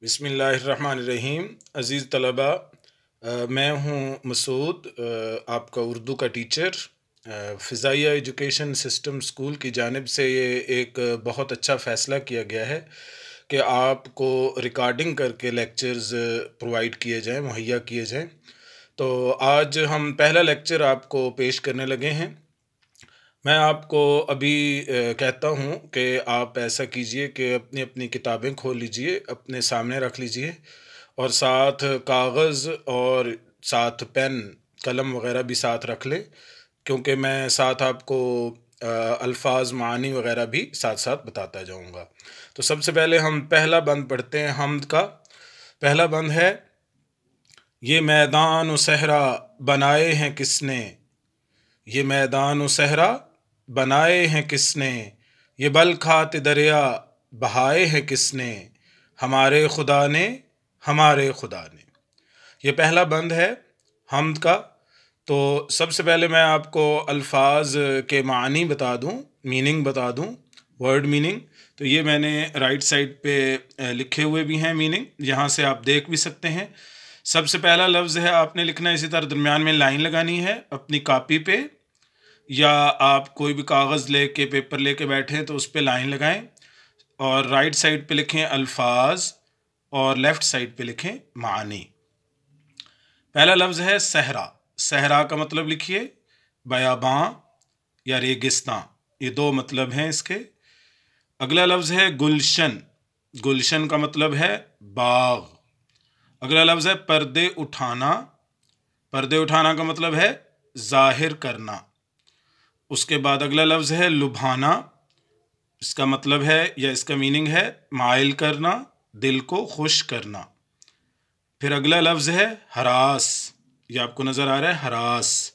बिस्मिल्लाहिर्रहमानिर्रहीम। अज़ीज़ तलबा, मैं हूँ मसूद, आपका उर्दू का टीचर। फ़िज़ाइया एजुकेशन सिस्टम स्कूल की जानिब से ये एक बहुत अच्छा फ़ैसला किया गया है कि आपको रिकॉर्डिंग करके लेक्चर्स प्रोवाइड किए जाएँ, मुहैया किए जाएँ। तो आज हम पहला लेक्चर आपको पेश करने लगे हैं। मैं आपको अभी कहता हूँ कि आप ऐसा कीजिए कि अपनी अपनी किताबें खोल लीजिए, अपने सामने रख लीजिए और साथ कागज़ और साथ पेन, कलम वग़ैरह भी साथ रख लें, क्योंकि मैं साथ आपको अल्फ़ाज़, मानी वग़ैरह भी साथ साथ बताता जाऊँगा। तो सबसे पहले हम पहला बंद पढ़ते हैं हम्द का। पहला बंद है, ये मैदान व सहरा बनाए हैं किसने, ये मैदान व सहरा बनाए हैं किसने, ये बल खाते दरिया बहाए हैं किसने, हमारे खुदा ने, हमारे खुदा ने। ये पहला बंद है हम्द का। तो सबसे पहले मैं आपको अल्फाज के मानी बता दूं, मीनिंग बता दूं, वर्ड मीनिंग। तो ये मैंने राइट साइड पे लिखे हुए भी हैं मीनिंग, यहाँ से आप देख भी सकते हैं। सबसे पहला लफ्ज़ है, आपने लिखना है, इसी तरह दरमियान में लाइन लगानी है अपनी कॉपी पे, या आप कोई भी कागज़ लेके, पेपर लेके बैठे हैं तो उस पर लाइन लगाएं और राइट साइड पे लिखें अल्फाज और लेफ़्ट साइड पे लिखें मानी। पहला लफ्ज़ है सहरा। सहरा का मतलब लिखिए बयाबां या रेगिस्तां, ये दो मतलब हैं इसके। अगला लफ्ज़ है गुलशन। गुलशन का मतलब है बाग। अगला लफ्ज़ है पर्दे उठाना। पर्दे उठाना का मतलब है जाहिर करना। उसके बाद अगला लफ्ज़ है लुभाना। इसका मतलब है या इसका मीनिंग है माइल करना, दिल को खुश करना। फिर अगला लफ्ज़ है हरास। ये आपको नज़र आ रहा है हरास।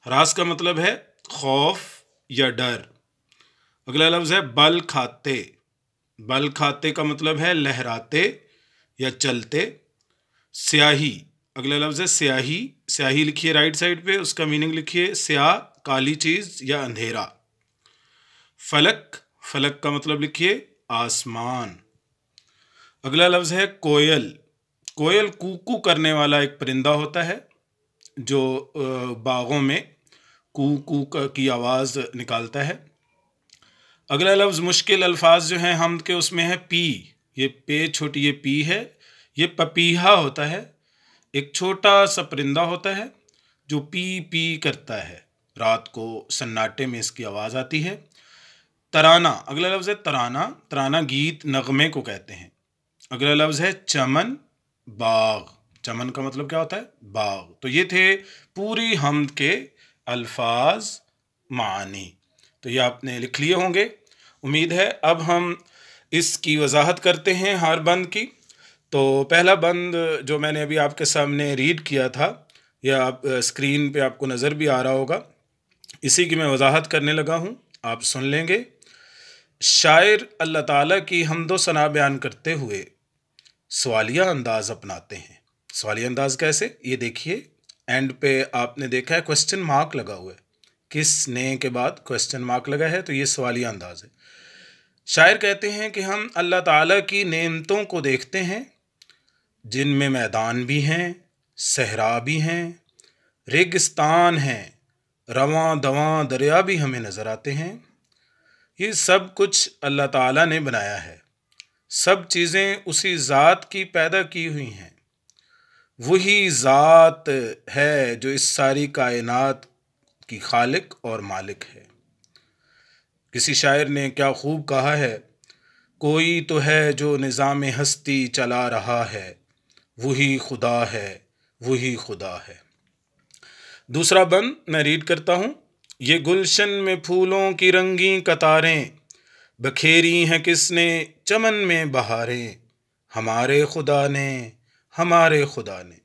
हरास का मतलब है खौफ या डर। अगला लफ्ज़ है बल खाते। बल खाते का मतलब है लहराते या चलते। स्याही। अगला लफ्ज़ है स्याही। स्याही लिखिए राइट साइड पे, उसका मीनिंग लिखिए स्याह, काली चीज़ या अंधेरा। फलक। फलक का मतलब लिखिए आसमान। अगला लफ्ज़ है कोयल। कोयल कूकू करने वाला एक परिंदा होता है जो बागों में कू कू की आवाज़ निकालता है। अगला लफ्ज़ मुश्किल अल्फाज जो हैं हमद के, उसमें है पी। ये पे छोटी, ये पी है। ये पपीहा होता है, एक छोटा सा परिंदा होता है जो पी पी करता है, रात को सन्नाटे में इसकी आवाज़ आती है। तराना। अगला लफ्ज़ है तराना। तराना गीत, नगमे को कहते हैं। अगला लफ्ज़ है चमन, बाग। चमन का मतलब क्या होता है? बाग। तो ये थे पूरी हम्द के अल्फाज, मानी। तो ये आपने लिख लिए होंगे, उम्मीद है। अब हम इसकी वजाहत करते हैं हर बंद की। तो पहला बंद जो मैंने अभी आपके सामने रीड किया था, या आप स्क्रीन पे आपको नज़र भी आ रहा होगा, इसी की मैं वजाहत करने लगा हूँ, आप सुन लेंगे। शायर अल्लाह ताला की हम्दो सना बयान करते हुए सवालिया अंदाज अपनाते हैं। सवालिया अंदाज कैसे, ये देखिए। एंड पे आपने देखा है क्वेश्चन मार्क लगा हुआ है, किस ने के बाद क्वेश्चन मार्क लगा है, तो ये सवालिया अंदाज है। शायर कहते हैं कि हम अल्लाह ताला की नेमतों को देखते हैं, जिनमें मैदान भी हैं, सहरा भी हैं, रेगिस्तान हैं, रवां दवां दरिया भी हमें नज़र आते हैं। ये सब कुछ अल्लाह ताला ने बनाया है। सब चीज़ें उसी ज़ात की पैदा की हुई हैं। वही ज़ात है जो इस सारी कायनात की खालिक और मालिक है। किसी शायर ने क्या खूब कहा है, कोई तो है जो निज़ाम हस्ती चला रहा है, वही खुदा है, वही खुदा है। दूसरा बंद मैं रीड करता हूँ। ये गुलशन में फूलों की रंगी कतारें, बखेरी हैं किसने चमन में बहारें, हमारे खुदा ने, हमारे खुदा ने।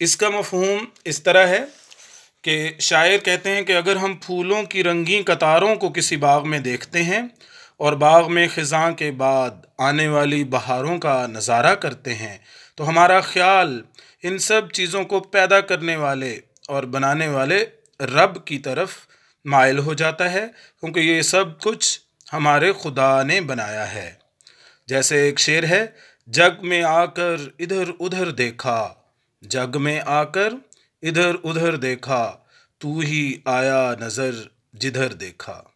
इसका मफहूम इस तरह है कि शायर कहते हैं कि अगर हम फूलों की रंगीन कतारों को किसी बाग में देखते हैं और बाग में ख़िज़ां के बाद आने वाली बहारों का नज़ारा करते हैं, तो हमारा ख़्याल इन सब चीज़ों को पैदा करने वाले और बनाने वाले रब की तरफ माइल हो जाता है, क्योंकि ये सब कुछ हमारे खुदा ने बनाया है। जैसे एक शेर है, जग में आकर इधर उधर देखा, जग में आकर इधर उधर देखा, तू ही आया नजर जिधर देखा।